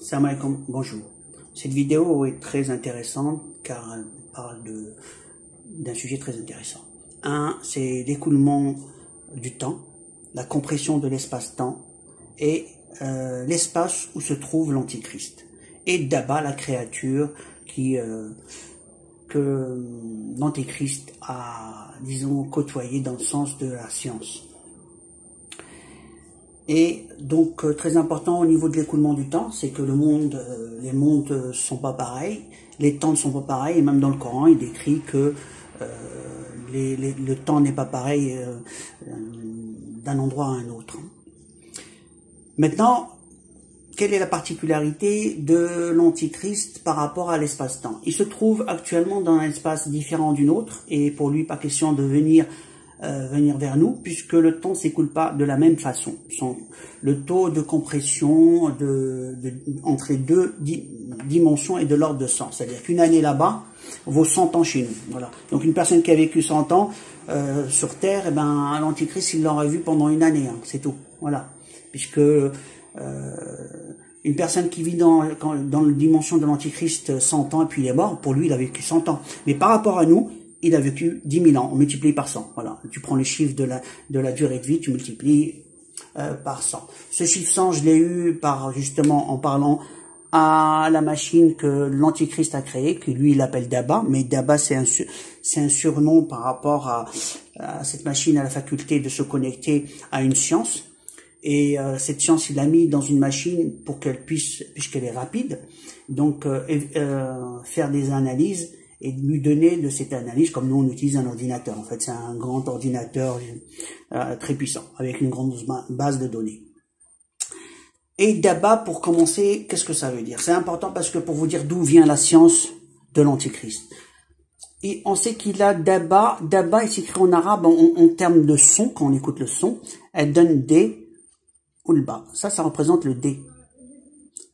Salam alaikum, bonjour. Cette vidéo est très intéressante car elle parle d'un sujet très intéressant. Un, c'est l'écoulement du temps, la compression de l'espace-temps et l'espace où se trouve l'Antichrist. Et Daba, la créature que l'Antichrist a, disons, côtoyé dans le sens de la science. Et donc très important au niveau de l'écoulement du temps, c'est que les mondes sont pas pareils, les temps ne sont pas pareils, et même dans le Coran il décrit que le temps n'est pas pareil d'un endroit à un autre. Maintenant, quelle est la particularité de l'Antichrist par rapport à l'espace-temps? Il se trouve actuellement dans un espace différent du nôtre, et pour lui pas question de venir vers nous, puisque le temps s'écoule pas de la même façon. Le taux de compression entre les deux dimensions est de l'ordre de 100. C'est-à-dire qu'une année là-bas vaut 100 ans chez nous. Voilà. Donc une personne qui a vécu 100 ans sur Terre, eh ben, l'Antichrist, il l'aura vu pendant une année, hein, c'est tout. Voilà. Puisque une personne qui vit dans la dimension de l'Antichrist 100 ans et puis il est mort, pour lui, il a vécu 100 ans. Mais par rapport à nous, il a vécu 10 000 ans, on multiplie par 100. Voilà, tu prends le chiffre de la durée de vie, tu multiplies par 100. Ce chiffre 100, je l'ai eu justement en parlant à la machine que l'Antichrist a créée, que lui il appelle Daba, mais Daba c'est un surnom par rapport à cette machine, à la faculté de se connecter à une science. Et cette science, il l'a mis dans une machine pour qu'elle puisse, puisqu'elle est rapide, donc faire des analyses et lui donner de cette analyse, comme nous on utilise un ordinateur. En fait, c'est un grand ordinateur très puissant, avec une grande base de données. Et Daba, pour commencer, qu'est-ce que ça veut dire? C'est important parce que pour vous dire d'où vient la science de l'Antichrist. Et on sait qu'il a Daba. Daba est écrit en arabe en termes de son, quand on écoute le son, elle donne D ou le bas. Ça représente le D.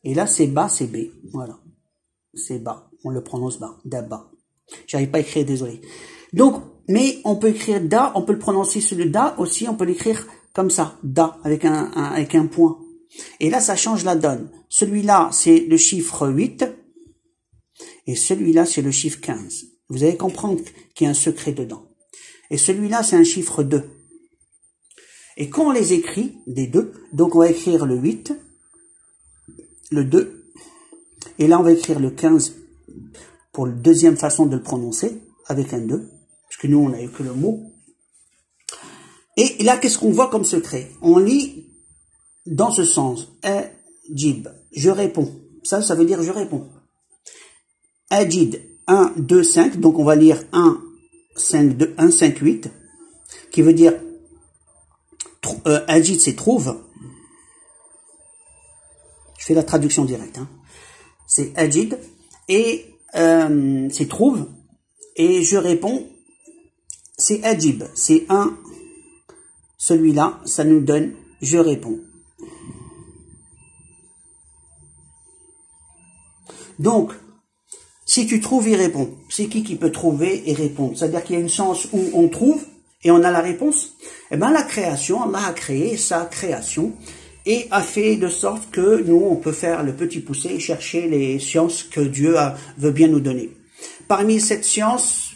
Et là, c'est bas, c'est B. Voilà. C'est bas. On le prononce bas. Daba. J'arrive pas à écrire, désolé. Donc, mais on peut écrire da, on peut le prononcer sur le da aussi, on peut l'écrire comme ça, da, avec un point. Et là, ça change la donne. Celui-là, c'est le chiffre 8, et celui-là, c'est le chiffre 15. Vous allez comprendre qu'il y a un secret dedans. Et celui-là, c'est un chiffre 2. Et quand on les écrit, des deux, donc on va écrire le 8, le 2, et là, on va écrire le 15, pour la deuxième façon de le prononcer, avec un 2, parce que nous, on n'a eu que le mot. Et là, qu'est-ce qu'on voit comme secret? On lit dans ce sens, Ajib, je réponds. Ça veut dire je réponds. Ajid, 1, 2, 5, donc on va lire 1, 5, 2, 1, 5, 8, qui veut dire, Ajid, c'est trouve. Je fais la traduction directe, hein. C'est Ajid, et c'est trouve, et je réponds, c'est Ajib, c'est un, celui-là, ça nous donne, je réponds. Donc, si tu trouves, il répond. C'est qui peut trouver et répondre? C'est-à-dire qu'il y a une sens où on trouve et on a la réponse. Eh bien, la création, Allah a créé sa création et a fait de sorte que nous, on peut faire le petit poussé et chercher les sciences que Dieu veut bien nous donner. Parmi cette science,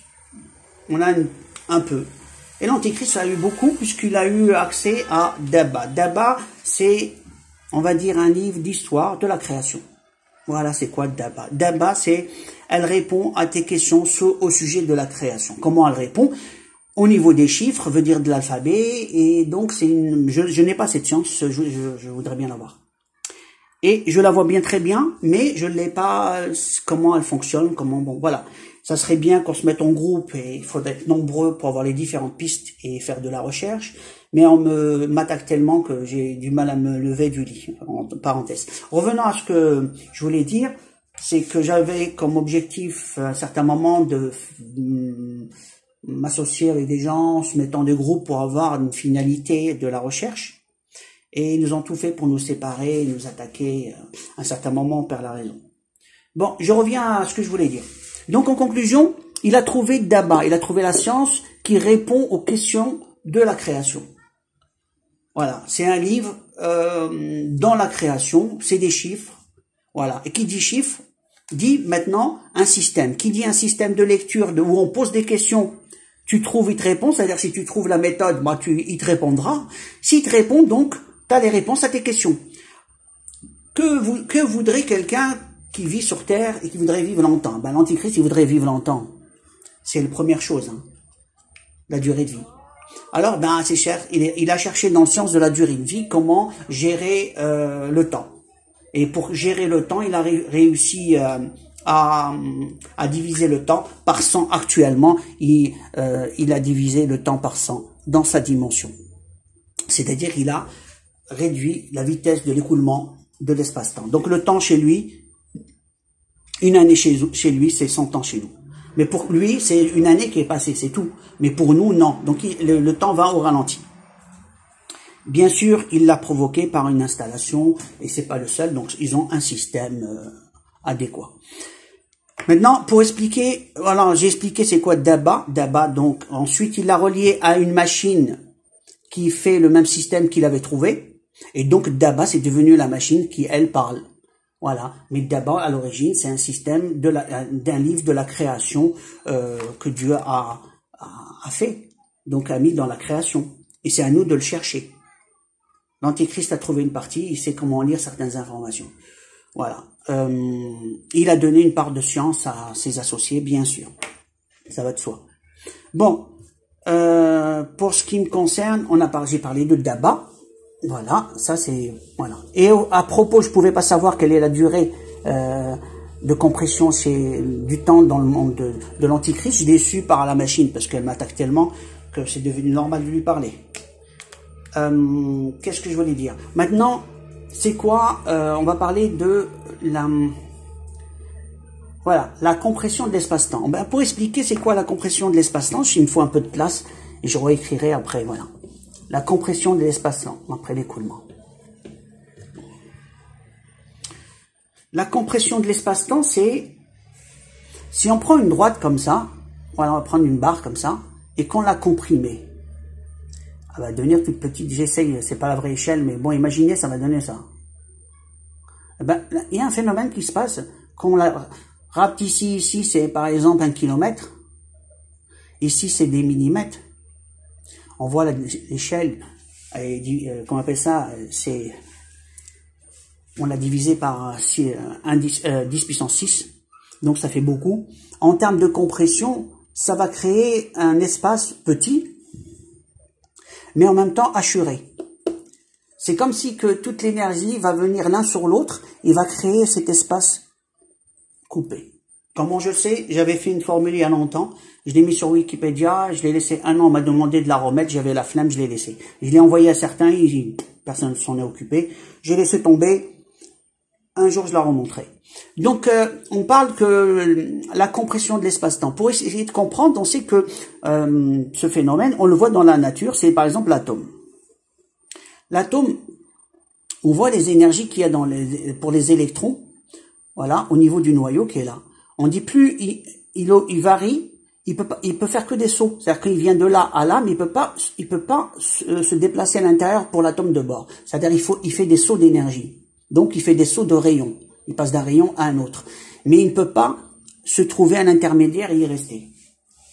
on a un peu. Et l'Antichrist a eu beaucoup puisqu'il a eu accès à Daba. Daba, c'est, on va dire, un livre d'histoire de la création. Voilà, c'est quoi Daba? Daba, c'est, elle répond à tes questions au sujet de la création. Comment elle répond? Au niveau des chiffres, veut dire de l'alphabet, et donc c'est je n'ai pas cette science, je voudrais bien l'avoir. Et je la vois bien très bien, mais je ne l'ai pas, comment elle fonctionne, bon, voilà. Ça serait bien qu'on se mette en groupe, et il faudrait être nombreux pour avoir les différentes pistes et faire de la recherche, mais on m'attaque tellement que j'ai du mal à me lever du lit, en parenthèse. Revenons à ce que je voulais dire, c'est que j'avais comme objectif, à un certain moment, de m'associer avec des gens, se mettant de groupe pour avoir une finalité de la recherche. Et ils nous ont tout fait pour nous séparer, nous attaquer. À un certain moment, on perd la raison. Bon, je reviens à ce que je voulais dire. Donc, en conclusion, il a trouvé Daba, il a trouvé la science qui répond aux questions de la création. Voilà, c'est un livre dans la création, c'est des chiffres. Voilà. Et qui dit chiffre, dit maintenant un système. Qui dit un système de lecture où on pose des questions, tu trouves, il te répond. C'est-à-dire si tu trouves la méthode, bah, il te répondra. S'il te répond, donc, tu as les réponses à tes questions. Que voudrait quelqu'un qui vit sur Terre et qui voudrait vivre longtemps? Ben, l'Antichrist, il voudrait vivre longtemps. C'est la première chose, hein, la durée de vie. Alors, ben, c'est cher. Il a cherché dans le sens de la durée de vie comment gérer le temps. Et pour gérer le temps, il a réussi à diviser le temps par 100 actuellement. Il a divisé le temps par 100 dans sa dimension. C'est-à-dire qu'il a réduit la vitesse de l'écoulement de l'espace-temps. Donc le temps chez lui, une année chez lui, c'est 100 ans chez nous. Mais pour lui, c'est une année qui est passée, c'est tout. Mais pour nous, non. Donc le temps va au ralenti. Bien sûr, il l'a provoqué par une installation, et c'est pas le seul, donc ils ont un système adéquat. Maintenant, pour expliquer, voilà, j'ai expliqué c'est quoi Daba. Daba, donc ensuite il l'a relié à une machine qui fait le même système qu'il avait trouvé. Et donc Daba, c'est devenu la machine qui, elle, parle. Voilà. Mais Daba, à l'origine, c'est un système d'un livre de la création que Dieu a fait. Donc a mis dans la création. Et c'est à nous de le chercher. L'Antichrist a trouvé une partie, il sait comment lire certaines informations. Voilà. Il a donné une part de science à ses associés, bien sûr. Ça va de soi. Bon, pour ce qui me concerne, j'ai parlé de Daba. Voilà, ça c'est... Voilà. Et à propos, je pouvais pas savoir quelle est la durée de compression du temps dans le monde de l'Antichrist. Je l'ai su par la machine, parce qu'elle m'attaque tellement que c'est devenu normal de lui parler. Qu'est-ce que je voulais dire? Maintenant, c'est quoi? On va parler de la compression de l'espace-temps. Ben, pour expliquer c'est quoi la compression de l'espace-temps, il me faut un peu de place et je réécrirai après. Voilà, la compression de l'espace-temps après l'écoulement. La compression de l'espace-temps, c'est si on prend une droite comme ça, voilà, on va prendre une barre comme ça et qu'on l'a comprimée. Elle va devenir toute petite. J'essaye, c'est pas la vraie échelle, mais bon, imaginez, ça va donner ça. Eh ben, il y a un phénomène qui se passe, qu'on la rapetit ici, c'est par exemple 1 kilomètre. Ici, c'est des millimètres. On voit l'échelle, qu'on appelle ça, on l'a divisé par 10 puissance 6, donc ça fait beaucoup. En termes de compression, ça va créer un espace petit, mais en même temps assuré. C'est comme si que toute l'énergie va venir l'un sur l'autre et va créer cet espace coupé. Comment je sais? J'avais fait une formule il y a longtemps, je l'ai mis sur Wikipédia, je l'ai laissé un an, on m'a demandé de la remettre, j'avais la flemme, je l'ai laissé. Je l'ai envoyé à certains, personne ne s'en est occupé, j'ai laissé tomber, un jour je la remontrerai. Donc on parle que la compression de l'espace-temps. Pour essayer de comprendre, on sait que ce phénomène, on le voit dans la nature, c'est par exemple l'atome. L'atome, on voit les énergies qu'il y a pour les électrons, voilà, au niveau du noyau qui est là. On dit plus il varie, il peut faire que des sauts. C'est-à-dire qu'il vient de là à là, mais il peut pas se déplacer à l'intérieur pour l'atome de bord. C'est-à-dire il fait des sauts d'énergie. Donc il fait des sauts de rayons. Il passe d'un rayon à un autre. Mais il ne peut pas se trouver un intermédiaire et y rester.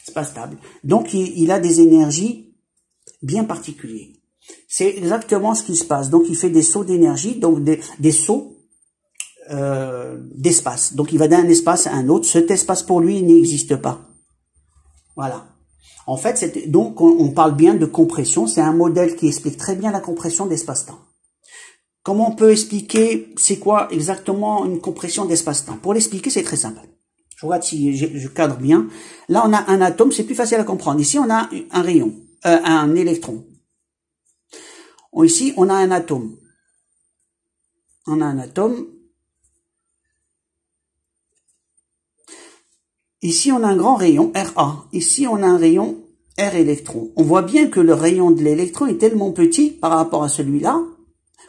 C'est pas stable. Donc il a des énergies bien particulières. C'est exactement ce qui se passe. Donc il fait des sauts d'énergie, donc des sauts d'espace. Donc il va d'un espace à un autre. Cet espace pour lui il n'existe pas. Voilà. En fait, donc on parle bien de compression. C'est un modèle qui explique très bien la compression d'espace-temps. Comment on peut expliquer c'est quoi exactement une compression d'espace-temps? Pour l'expliquer, c'est très simple. Je regarde si je cadre bien. Là, on a un atome, c'est plus facile à comprendre. Ici, on a un rayon, un électron. Ici, on a un atome. On a un atome. Ici, on a un grand rayon, Ra. Ici, on a un rayon R électron. On voit bien que le rayon de l'électron est tellement petit par rapport à celui-là,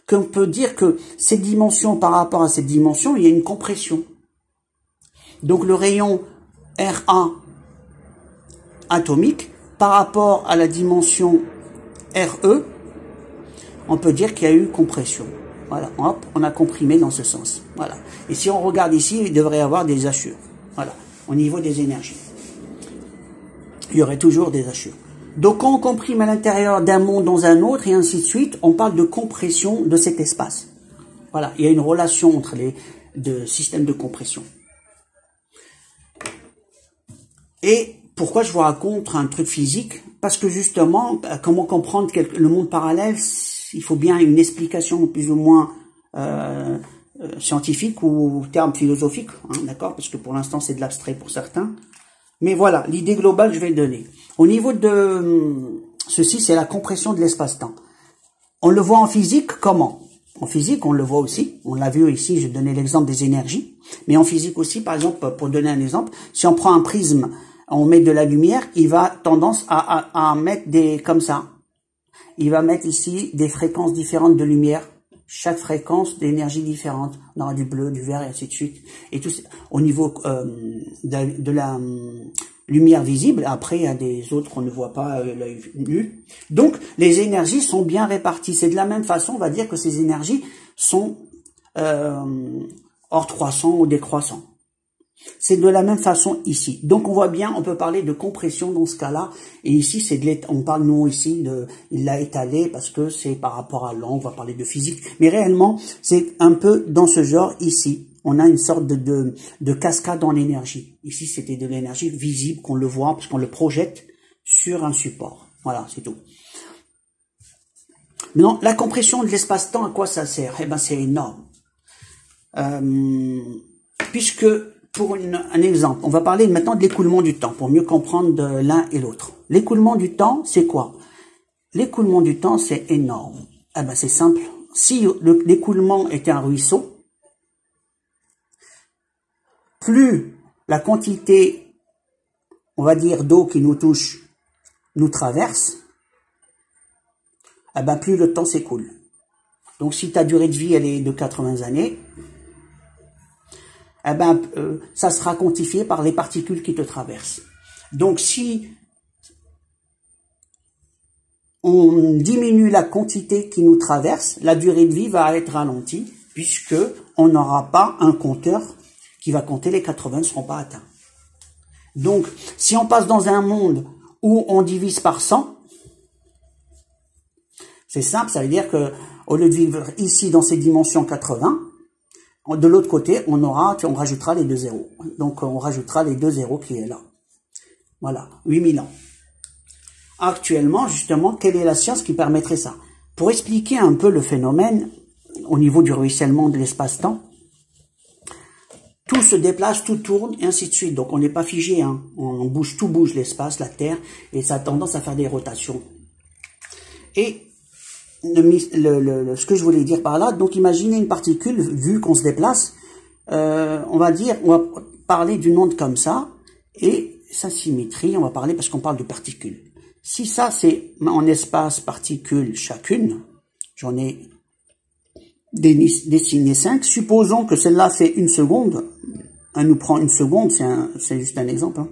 qu'on peut dire que ces dimensions par rapport à cette dimension, il y a une compression. Donc le rayon Ra atomique par rapport à la dimension Re, on peut dire qu'il y a eu compression. Voilà, hop, on a comprimé dans ce sens. Voilà. Et si on regarde ici, il devrait y avoir des hachures. Voilà, au niveau des énergies. Il y aurait toujours des hachures. Donc quand on comprime à l'intérieur d'un monde dans un autre, et ainsi de suite, on parle de compression de cet espace. Voilà, il y a une relation entre les deux systèmes de compression. Et pourquoi je vous raconte un truc physique? Parce que justement, comment comprendre le monde parallèle, il faut bien une explication plus ou moins scientifique ou terme philosophique, hein, d'accord? Parce que pour l'instant, c'est de l'abstrait pour certains. Mais voilà, l'idée globale, je vais le donner. Au niveau de ceci, c'est la compression de l'espace-temps. On le voit en physique, comment? En physique, on le voit aussi. On l'a vu ici, je donnais l'exemple des énergies. Mais en physique aussi, par exemple, pour donner un exemple, si on prend un prisme, on met de la lumière, il va tendance à mettre des, comme ça. Il va mettre ici des fréquences différentes de lumière. Chaque fréquence d'énergie différente. On aura du bleu, du vert et ainsi de suite. Et tout au niveau de la lumière visible. Après, il y a des autres qu'on ne voit pas l'œil nu. Donc, les énergies sont bien réparties. C'est de la même façon, on va dire que ces énergies sont hors croissant ou décroissant. C'est de la même façon ici. Donc, on voit bien, on peut parler de compression dans ce cas-là. Et ici, c'est de on parle, nous, ici, il l'a étalé parce que c'est par rapport à l'angle, on va parler de physique. Mais réellement, c'est un peu dans ce genre ici. On a une sorte de cascade en énergie. Ici, c'était de l'énergie visible, qu'on le voit, parce qu'on le projette sur un support. Voilà, c'est tout. Maintenant, la compression de l'espace-temps, à quoi ça sert? Eh ben, c'est énorme. Puisque, pour un exemple, on va parler maintenant de l'écoulement du temps, pour mieux comprendre l'un et l'autre. L'écoulement du temps, c'est quoi? L'écoulement du temps, c'est énorme. Eh ben, c'est simple. Si l'écoulement était un ruisseau, plus la quantité, on va dire, d'eau qui nous touche, nous traverse, eh ben, plus le temps s'écoule. Donc, si ta durée de vie, elle est de 80 années, eh ben, ça sera quantifié par les particules qui te traversent. Donc, si on diminue la quantité qui nous traverse, la durée de vie va être ralentie, puisque on n'aura pas un compteur qui va compter les 80 ne seront pas atteints. Donc, si on passe dans un monde où on divise par 100, c'est simple, ça veut dire que au lieu de vivre ici dans ces dimensions 80, de l'autre côté, on rajoutera les deux zéros. Donc, on rajoutera les deux zéros qui est là. Voilà, 8000 ans. Actuellement, justement, quelle est la science qui permettrait ça? Pour expliquer un peu le phénomène au niveau du ruissellement de l'espace-temps, tout se déplace, tout tourne, et ainsi de suite. Donc, on n'est pas figé, hein. On bouge, tout bouge, l'espace, la Terre, et ça a tendance à faire des rotations. Et ce que je voulais dire par là, donc imaginez une particule, vu qu'on se déplace, on va parler d'une onde comme ça, et sa symétrie, on va parler parce qu'on parle de particules. Si ça, c'est en espace particules chacune, j'en ai dessiné 5, supposons que celle-là fait 1 seconde, elle nous prend 1 seconde, c'est juste un exemple, hein.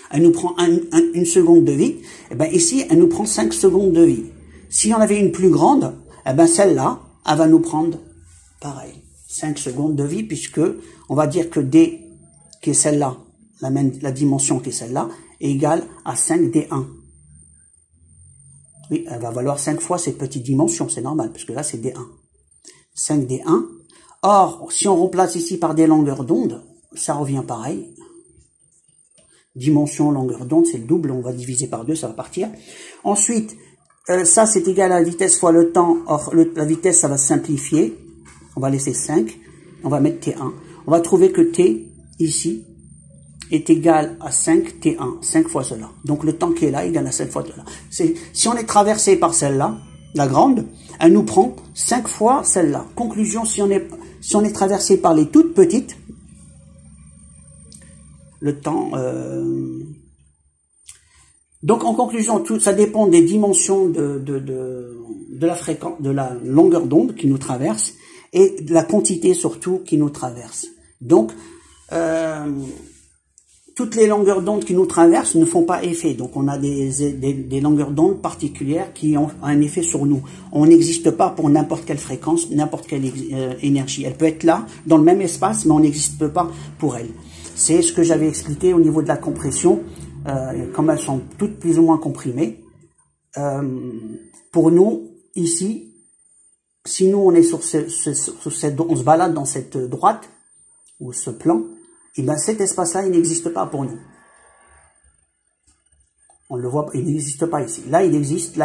Elle nous prend 1 seconde de vie, et ben ici, elle nous prend 5 secondes de vie. Si on avait une plus grande, eh ben celle-là, elle va nous prendre pareil, 5 secondes de vie, puisque on va dire que D, qui est celle-là, la dimension qui est celle-là, est égale à 5D1. Oui, elle va valoir 5 fois cette petite dimension, c'est normal, parce que là c'est D1. 5D1. Or, si on remplace ici par des longueurs d'onde, ça revient pareil. Dimension, longueur d'onde, c'est le double, on va diviser par 2, ça va partir. Ensuite, ça, c'est égal à la vitesse fois le temps. Or, la vitesse, ça va simplifier. On va laisser 5. On va mettre T1. On va trouver que T, ici, est égal à 5 T1. 5 fois cela. Donc, le temps qui est là est égal à 5 fois cela. Si on est traversé par celle-là, la grande, elle nous prend 5 fois celle-là. Conclusion, si on est traversé par les toutes petites, le temps... Donc, en conclusion, tout ça dépend des dimensions de la fréquence, de la longueur d'onde qui nous traverse et de la quantité surtout qui nous traverse. Donc, toutes les longueurs d'onde qui nous traversent ne font pas effet. Donc on a des longueurs d'onde particulières qui ont un effet sur nous. On n'existe pas pour n'importe quelle fréquence, n'importe quelle énergie. Elle peut être là, dans le même espace, mais on n'existe pas pour elle. C'est ce que j'avais expliqué au niveau de la compression, comme elles sont toutes plus ou moins comprimées. Pour nous, ici, si nous on est sur on se balade dans cette droite, ou ce plan, et bien cet espace-là, il n'existe pas pour nous. On le voit, il n'existe pas ici. Là, il existe,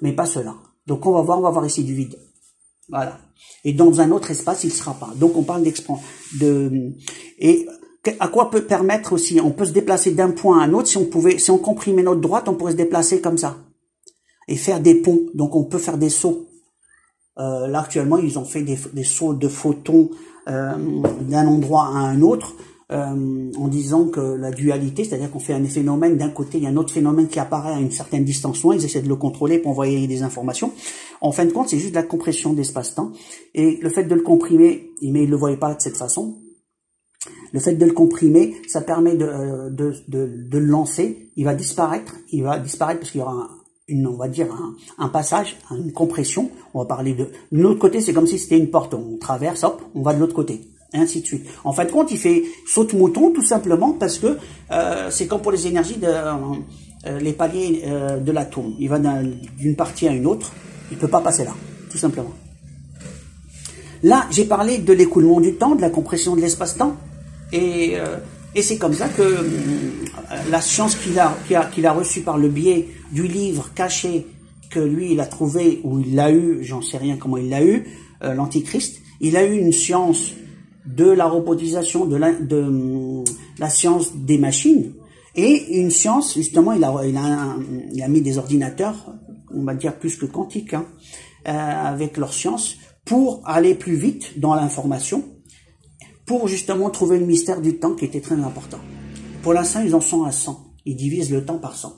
mais pas cela. Donc on va voir ici du vide. Voilà. Et dans un autre espace, il ne sera pas. Donc on parle et à quoi peut permettre aussi, on peut se déplacer d'un point à un autre. Si on comprimait notre droite, on pourrait se déplacer comme ça. Et faire des ponts. Donc on peut faire des sauts. Là actuellement, ils ont fait des sauts de photons d'un endroit à un autre, en disant que la dualité, c'est-à-dire qu'on fait un phénomène, d'un côté il y a un autre phénomène qui apparaît à une certaine distance loin, ils essaient de le contrôler pour envoyer des informations. En fin de compte, c'est juste de la compression d'espace-temps, et le fait de le comprimer, mais ils ne le voyaient pas de cette façon, le fait de le comprimer, ça permet de le lancer, il va disparaître parce qu'il y aura on va dire un passage, une compression. On va parler de l'autre côté, c'est comme si c'était une porte, on traverse, hop, on va de l'autre côté, et ainsi de suite. En fin de compte, il fait saute-mouton tout simplement parce que c'est comme pour les énergies les paliers de l'atome. Il va d'une partie à une autre, il peut pas passer là, tout simplement. Là, j'ai parlé de l'écoulement du temps, de la compression de l'espace-temps, et c'est comme ça que la science qu'il a reçue par le biais du livre caché que lui il a trouvé, ou il l'a eu, j'en sais rien comment il l'a eu, l'Antichrist, il a eu une science de la robotisation, de la science des machines, et une science, justement, il a mis des ordinateurs, on va dire plus que quantiques, hein, avec leur science, pour aller plus vite dans l'information, pour justement trouver le mystère du temps qui était très important. Pour l'instant, ils en sont à 100. Ils divisent le temps par 100.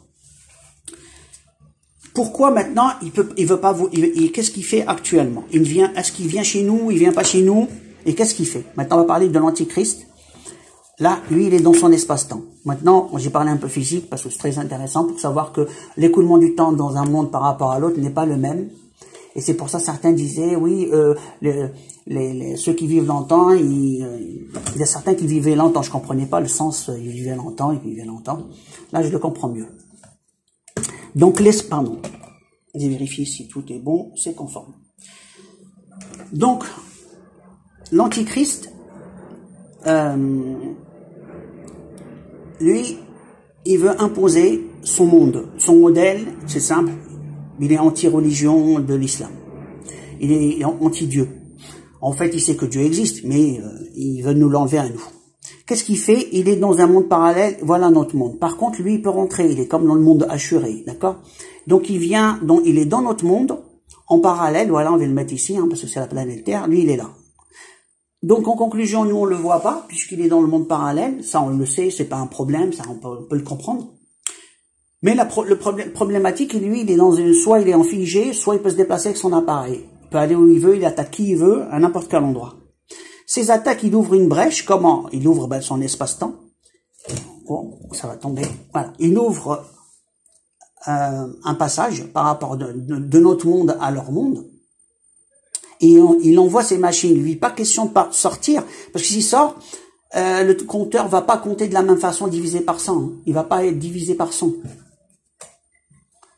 Pourquoi maintenant il veut pas qu'est-ce qu'il fait actuellement? Est-ce qu'il vient chez nous? Il vient pas chez nous? Et qu'est-ce qu'il fait? Maintenant, on va parler de l'Antichrist. Là, lui, il est dans son espace-temps. Maintenant, j'ai parlé un peu physique parce que c'est très intéressant pour savoir que l'écoulement du temps dans un monde par rapport à l'autre n'est pas le même. Et c'est pour ça certains disaient, oui, ceux qui vivent longtemps, il y a certains qui vivaient longtemps. Je comprenais pas le sens, ils vivaient longtemps, ils vivaient longtemps. Là, je le comprends mieux. Donc, pardon, j'ai vérifié si tout est bon, c'est conforme. Donc, l'Antichrist, lui, il veut imposer son monde. Son modèle, c'est simple, il est anti-religion de l'islam. Il est anti-Dieu. En fait, il sait que Dieu existe, mais il veut nous l'enlever à nous. Qu'est-ce qu'il fait? Il est dans un monde parallèle, voilà notre monde. Par contre, lui, il peut rentrer, il est comme dans le monde assuré, d'accord? Donc, il est dans notre monde, en parallèle, voilà, on va le mettre ici, hein, parce que c'est la planète Terre, lui, il est là. Donc, en conclusion, nous, on le voit pas, puisqu'il est dans le monde parallèle, ça, on le sait, c'est pas un problème, ça, on peut le comprendre. Mais problématique, lui, il est soit il est en figé, soit il peut se déplacer avec son appareil. Il peut aller où il veut, il attaque qui il veut, à n'importe quel endroit. Ces attaques, il ouvre une brèche. Comment? Il ouvre son espace-temps. Oh, ça va tomber. Voilà. Il ouvre un passage par rapport de notre monde à leur monde. Et il envoie ses machines. Lui, pas question de sortir. Parce que s'il sort, le compteur va pas compter de la même façon divisé par 100. Hein. Il va pas être divisé par 100.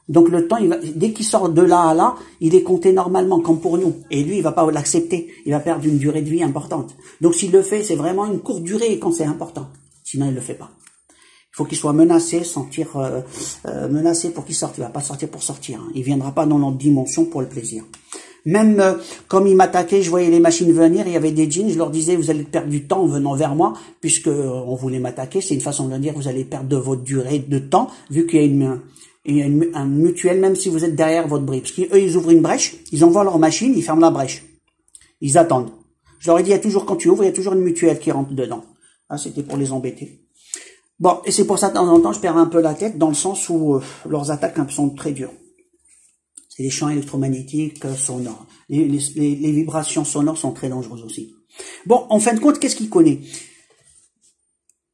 Donc le temps, dès qu'il sort de là à là, il est compté normalement, comme pour nous. Et lui, il va pas l'accepter. Il va perdre une durée de vie importante. Donc s'il le fait, c'est vraiment une courte durée quand c'est important. Sinon, il le fait pas. Il faut qu'il soit menacé, menacé pour qu'il sorte. Il va pas sortir pour sortir. Hein. Il viendra pas dans notre dimension pour le plaisir. Même comme il m'attaquait, je voyais les machines venir, il y avait des djinns, je leur disais, vous allez perdre du temps en venant vers moi, puisque on voulait m'attaquer. C'est une façon de leur dire, vous allez perdre de votre durée de temps, vu qu'il y a un mutuel, même si vous êtes derrière votre brique. Parce qu'eux, ils ouvrent une brèche, ils envoient leur machine, ils ferment la brèche. Ils attendent. Je leur ai dit, il y a toujours, quand tu ouvres, il y a toujours une mutuelle qui rentre dedans. Ah, c'était pour les embêter. Bon, et c'est pour ça, de temps en temps, je perds un peu la tête, dans le sens où leurs attaques sont très dures. C'est les champs électromagnétiques sonores. Les vibrations sonores sont très dangereuses aussi. Bon, en fin de compte, qu'est-ce qu'il connaît?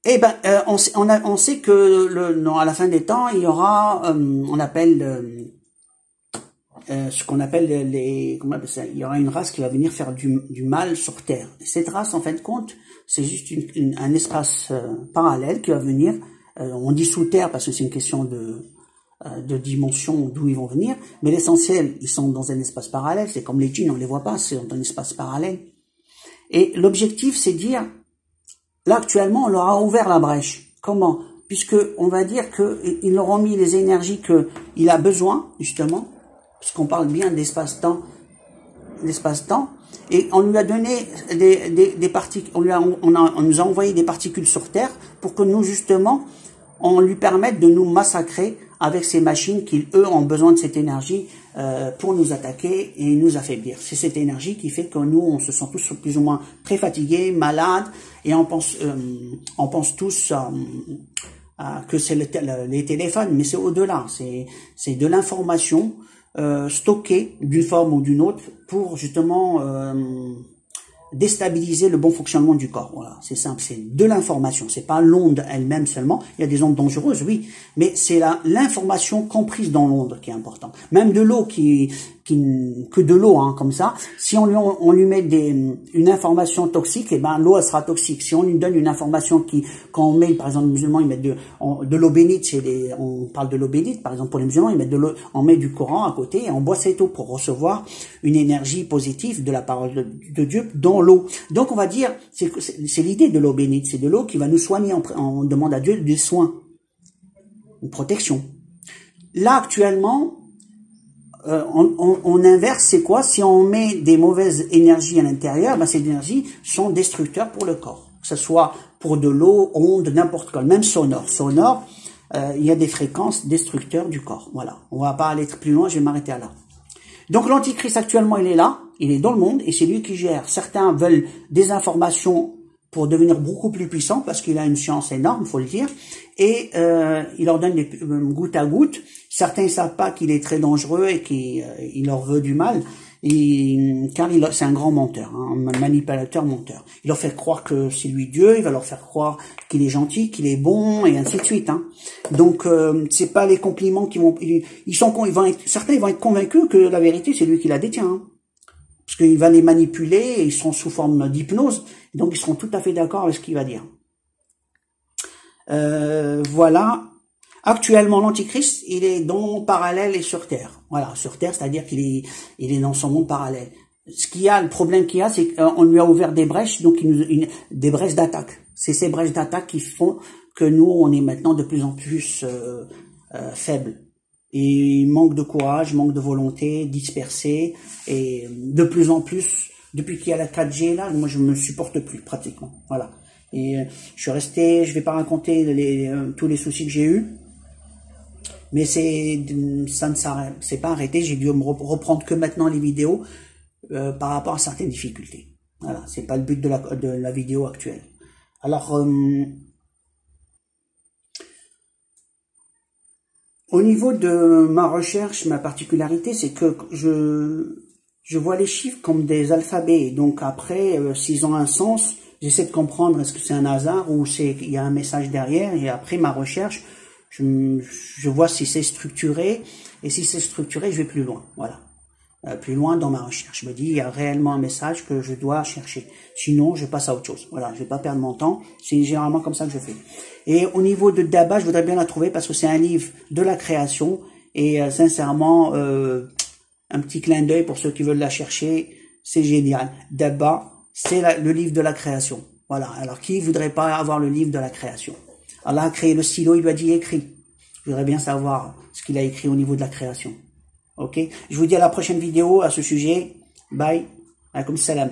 Eh ben, on sait que à la fin des temps, il y aura, on appelle ce qu'on appelle comment on appelle ça, il y aura une race qui va venir faire du mal sur Terre. Et cette race, en fin de compte, c'est juste un espace parallèle qui va venir. On dit sous Terre parce que c'est une question de dimension d'où ils vont venir, mais l'essentiel, ils sont dans un espace parallèle. C'est comme les djinns, on les voit pas, c'est dans un espace parallèle. Et l'objectif, c'est de dire, là actuellement, on leur a ouvert la brèche. Comment? Puisque on va dire qu'ils leur ont mis les énergies qu'il a besoin, justement, puisqu'on parle bien d'espace-temps, et on lui a donné des particules, on nous a envoyé des particules sur Terre pour que nous, justement, on lui permette de nous massacrer avec ces machines qui, eux, ont besoin de cette énergie pour nous attaquer et nous affaiblir. C'est cette énergie qui fait que nous, on se sent tous plus ou moins très fatigués, malades, et on pense tous que c'est les téléphones, mais c'est au-delà, c'est de l'information stockée d'une forme ou d'une autre pour justement déstabiliser le bon fonctionnement du corps. Voilà, c'est simple, c'est de l'information, c'est pas l'onde elle-même seulement. Il y a des ondes dangereuses, oui, mais c'est l'information comprise dans l'onde qui est important. Même de l'eau que de l'eau, hein, comme ça. Si on lui met une information toxique, et ben l'eau elle sera toxique. Si on lui donne une information quand on met, par exemple, les musulmans ils mettent de l'eau bénite, on parle de l'eau bénite, par exemple pour les musulmans ils mettent de l'eau, on met du Coran à côté et on boit cette eau pour recevoir une énergie positive de la parole de Dieu dans l'eau. Donc on va dire, c'est l'idée de l'eau bénite, c'est de l'eau qui va nous soigner. On demande à Dieu des soins, une protection. Là actuellement, on inverse, c'est quoi? Si on met des mauvaises énergies à l'intérieur, ben ces énergies sont destructeurs pour le corps. Que ce soit pour de l'eau, onde, n'importe quoi, même sonore. Sonore, il y a des fréquences destructeurs du corps. Voilà. On va pas aller plus loin, je vais m'arrêter là. Donc l'antichrist actuellement, il est là, il est dans le monde et c'est lui qui gère. Certains veulent des informations pour devenir beaucoup plus puissant parce qu'il a une science énorme, il faut le dire, et il leur donne des goutte à goutte. Certains ne savent pas qu'il est très dangereux et qu'il leur veut du mal, car c'est un grand menteur, hein, un manipulateur menteur. Il leur fait croire que c'est lui Dieu, il va leur faire croire qu'il est gentil, qu'il est bon, et ainsi de suite. Hein. Donc c'est pas les compliments qui vont... certains ils vont être convaincus que la vérité c'est lui qui la détient. Hein. Parce qu'il va les manipuler, et ils seront sous forme d'hypnose, donc ils seront tout à fait d'accord avec ce qu'il va dire. Voilà. Actuellement, l'Antichrist, il est dans le monde parallèle et sur Terre. Voilà, sur Terre, c'est-à-dire qu'il est dans son monde parallèle. Le problème qu'il y a, c'est qu'on lui a ouvert des brèches, donc des brèches d'attaque. C'est ces brèches d'attaque qui font que nous, on est maintenant de plus en plus faibles. Et manque de courage, manque de volonté, dispersé, et de plus en plus, depuis qu'il y a la 4G là, moi je me supporte plus pratiquement, voilà. Et je vais pas raconter tous les soucis que j'ai eus, mais ça ne s'est pas arrêté, j'ai dû me reprendre que maintenant les vidéos par rapport à certaines difficultés. Voilà, c'est pas le but de la vidéo actuelle. Alors, au niveau de ma recherche, ma particularité, c'est que je vois les chiffres comme des alphabets. Donc après, s'ils ont un sens, j'essaie de comprendre est-ce que c'est un hasard ou il y a un message derrière. Et après ma recherche, je vois si c'est structuré. Et si c'est structuré, je vais plus loin. Voilà. Plus loin dans ma recherche. Je me dis, il y a réellement un message que je dois chercher. Sinon, je passe à autre chose. Voilà, je vais pas perdre mon temps. C'est généralement comme ça que je fais. Et au niveau de Daba, je voudrais bien la trouver parce que c'est un livre de la création. Et sincèrement, un petit clin d'œil pour ceux qui veulent la chercher. C'est génial. Daba, c'est le livre de la création. Voilà. Alors, qui voudrait pas avoir le livre de la création? Allah a créé le stylo, il lui a dit écrit. Je voudrais bien savoir ce qu'il a écrit au niveau de la création. Ok, je vous dis à la prochaine vidéo à ce sujet. Bye. Alaykoum salam.